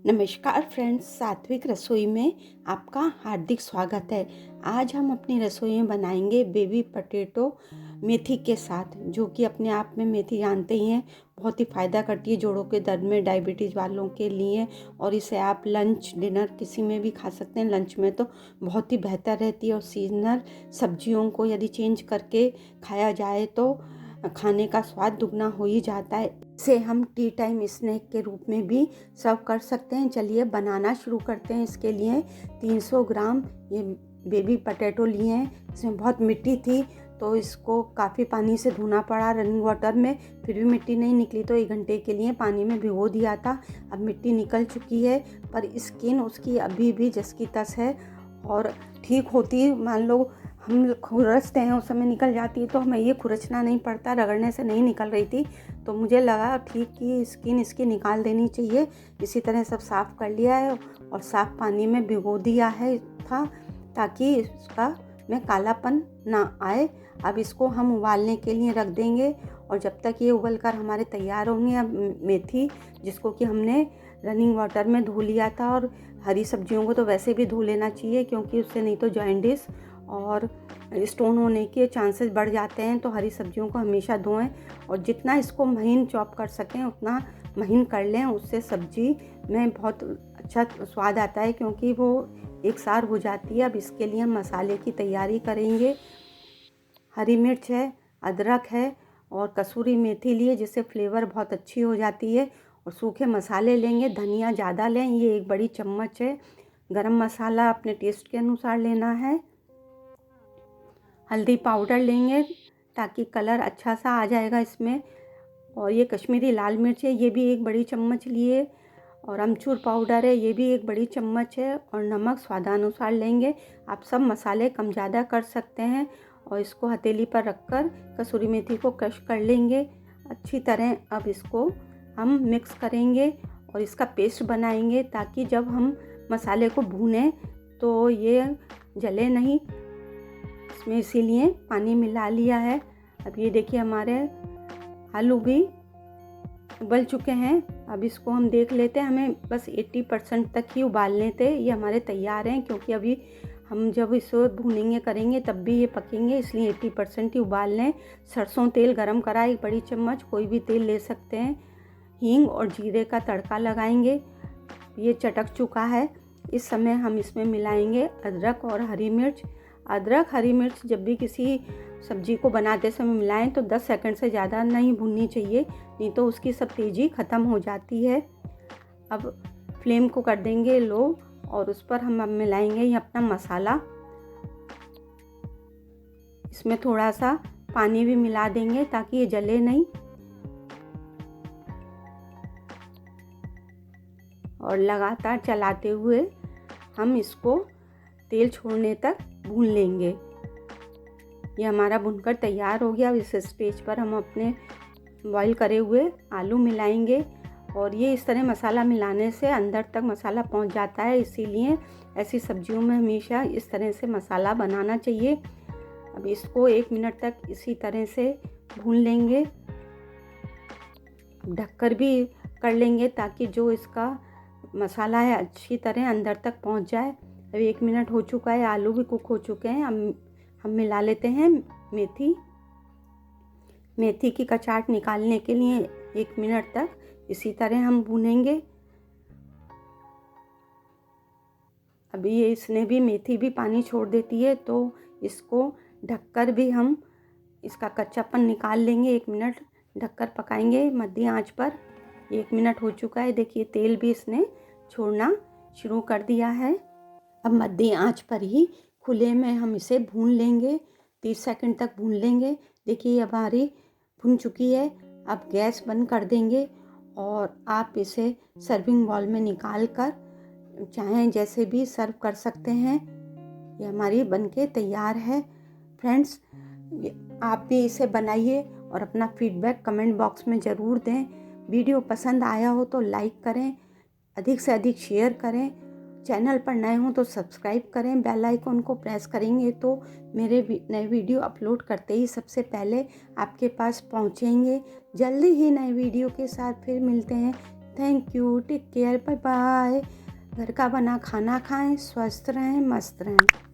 नमस्कार फ्रेंड्स, सात्विक रसोई में आपका हार्दिक स्वागत है। आज हम अपनी रसोई में बनाएंगे बेबी पोटैटो मेथी के साथ, जो कि अपने आप में मेथी जानते ही हैं बहुत ही फ़ायदा करती है जोड़ों के दर्द में, डायबिटीज़ वालों के लिए। और इसे आप लंच डिनर किसी में भी खा सकते हैं। लंच में तो बहुत ही बेहतर रहती है और सीजनल सब्जियों को यदि चेंज करके खाया जाए तो खाने का स्वाद दुगना हो ही जाता है। इसे हम टी टाइम स्नैक के रूप में भी सर्व कर सकते हैं। चलिए बनाना शुरू करते हैं। इसके लिए 300 ग्राम ये बेबी पोटैटो लिए हैं। इसमें बहुत मिट्टी थी तो इसको काफ़ी पानी से धोना पड़ा रनिंग वाटर में, फिर भी मिट्टी नहीं निकली तो 1 घंटे के लिए पानी में भिगो दिया था। अब मिट्टी निकल चुकी है, पर स्किन उसकी अभी भी जस की तस है और ठीक होती। मान लो हम खुरचते हैं उस समय निकल जाती है, तो हमें ये खुरचना नहीं पड़ता, रगड़ने से नहीं निकल रही थी। तो मुझे लगा ठीक कि स्किन इसकी निकाल देनी चाहिए। इसी तरह सब साफ़ कर लिया है और साफ़ पानी में भिगो दिया है था, ताकि इसका में कालापन ना आए। अब इसको हम उबालने के लिए रख देंगे और जब तक ये उबल कर हमारे तैयार होंगे, अब मेथी जिसको कि हमने रनिंग वाटर में धो लिया था, और हरी सब्जियों को तो वैसे भी धो लेना चाहिए, क्योंकि उससे नहीं तो जॉइंटिस और स्टोन होने के चांसेस बढ़ जाते हैं। तो हरी सब्जियों को हमेशा धोएं और जितना इसको महीन चॉप कर सकें उतना महीन कर लें। उससे सब्जी में बहुत अच्छा स्वाद आता है, क्योंकि वो एक सार हो जाती है। अब इसके लिए हम मसाले की तैयारी करेंगे। हरी मिर्च है, अदरक है और कसूरी मेथी लिए, जिससे फ्लेवर बहुत अच्छी हो जाती है। और सूखे मसाले लेंगे, धनिया ज़्यादा लें, ये 1 बड़ी चम्मच है। गरम मसाला अपने टेस्ट के अनुसार लेना है। हल्दी पाउडर लेंगे ताकि कलर अच्छा सा आ जाएगा इसमें। और ये कश्मीरी लाल मिर्च है, ये भी 1 बड़ी चम्मच लिए। और अमचूर पाउडर है, ये भी 1 बड़ी चम्मच है। और नमक स्वादानुसार लेंगे। आप सब मसाले कम ज़्यादा कर सकते हैं। और इसको हथेली पर रखकर कसूरी मेथी को क्रश कर लेंगे अच्छी तरह। अब इसको हम मिक्स करेंगे और इसका पेस्ट बनाएंगे, ताकि जब हम मसाले को भूनें तो ये जले नहीं। इसमें इसीलिए पानी मिला लिया है। अब ये देखिए हमारे आलू भी उबल चुके हैं। अब इसको हम देख लेते हैं, हमें बस 80% तक ही उबालने थे। ये हमारे तैयार हैं, क्योंकि अभी हम जब इसको भूनेंगे करेंगे तब भी ये पकेंगे, इसलिए 80% ही उबाल लें। सरसों तेल गरम करा 1 बड़ी चम्मच, कोई भी तेल ले सकते हैं। हींग और जीरे का तड़का लगाएंगे। ये चटक चुका है। इस समय हम इसमें मिलाएंगे अदरक और हरी मिर्च। अदरक हरी मिर्च जब भी किसी सब्जी को बनाते समय मिलाएं तो 10 सेकंड से ज़्यादा नहीं भूननी चाहिए, नहीं तो उसकी सब तेज़ी ख़त्म हो जाती है। अब फ्लेम को कर देंगे लो और उस पर हम अब मिलाएंगे ये अपना मसाला। इसमें थोड़ा सा पानी भी मिला देंगे ताकि ये जले नहीं। और लगातार चलाते हुए हम इसको तेल छोड़ने तक भून लेंगे। ये हमारा भुनकर तैयार हो गया। अब इस स्टेज पर हम अपने बॉईल करे हुए आलू मिलाएंगे। और ये इस तरह मसाला मिलाने से अंदर तक मसाला पहुंच जाता है, इसीलिए ऐसी सब्जियों में हमेशा इस तरह से मसाला बनाना चाहिए। अब इसको 1 मिनट तक इसी तरह से भून लेंगे। ढककर भी कर लेंगे ताकि जो इसका मसाला है अच्छी तरह अंदर तक पहुंच जाए। अब 1 मिनट हो चुका है, आलू भी कुक हो चुके हैं। हम मिला लेते हैं मेथी। मेथी की कचाट निकालने के लिए 1 मिनट तक इसी तरह हम भूनेंगे। अभी ये इसने भी मेथी भी पानी छोड़ देती है, तो इसको ढककर भी हम इसका कच्चापन निकाल लेंगे। 1 मिनट ढककर पकाएंगे मध्यम आंच पर। 1 मिनट हो चुका है, देखिए तेल भी इसने छोड़ना शुरू कर दिया है। अब मध्यम आंच पर ही खुले में हम इसे भून लेंगे, 30 सेकंड तक भून लेंगे। देखिए हमारी भुन चुकी है। अब गैस बंद कर देंगे और आप इसे सर्विंग बाउल में निकाल कर चाहें जैसे भी सर्व कर सकते हैं। ये हमारी बनके तैयार है। फ्रेंड्स, आप भी इसे बनाइए और अपना फीडबैक कमेंट बॉक्स में ज़रूर दें। वीडियो पसंद आया हो तो लाइक करें, अधिक से अधिक शेयर करें। चैनल पर नए हों तो सब्सक्राइब करें, बेल आइकन को प्रेस करेंगे तो मेरे नए वीडियो अपलोड करते ही सबसे पहले आपके पास पहुंचेंगे। जल्दी ही नए वीडियो के साथ फिर मिलते हैं। Thank you, take care, bye bye. घर का बना खाना खाएं, स्वस्थ रहें, मस्त रहें।